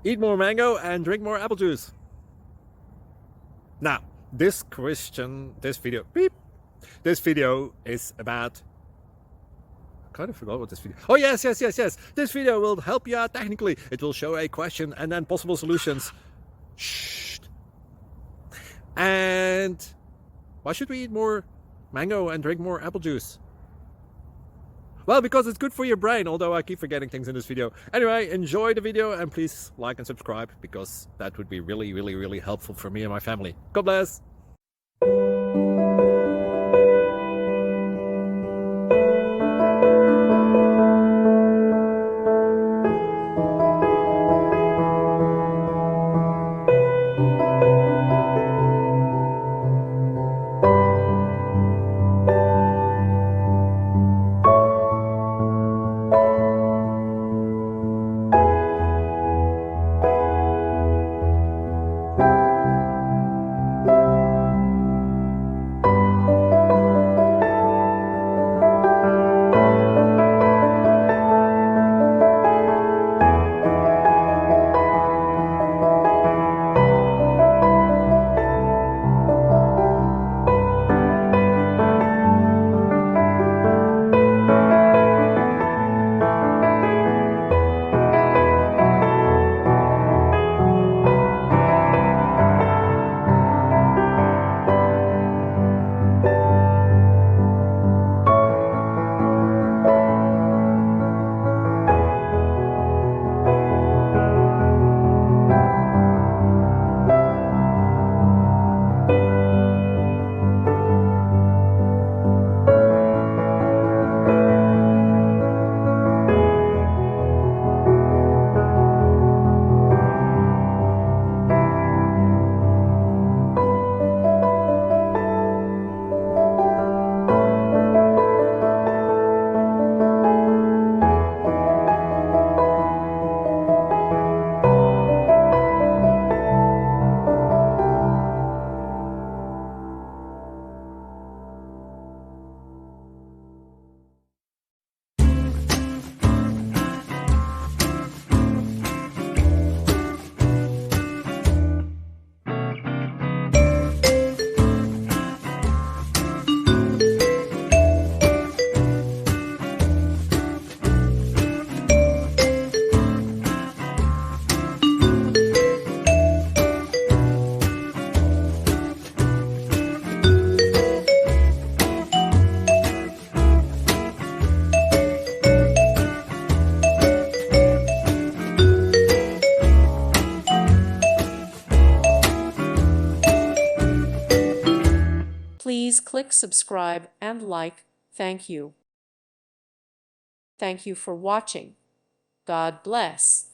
Eat more mango and drink more apple juice. Now, this video is about... I kind of forgot what this video... Oh, yes. This video will help you out technically. It will show a question and then possible solutions. Shh. And why should we eat more mango and drink more apple juice? Well, because it's good for your brain, although I keep forgetting things in this video. Anyway, enjoy the video and please like and subscribe, because that would be really helpful for me and my family. God bless! Please click subscribe and like. Thank you. Thank you for watching. God bless.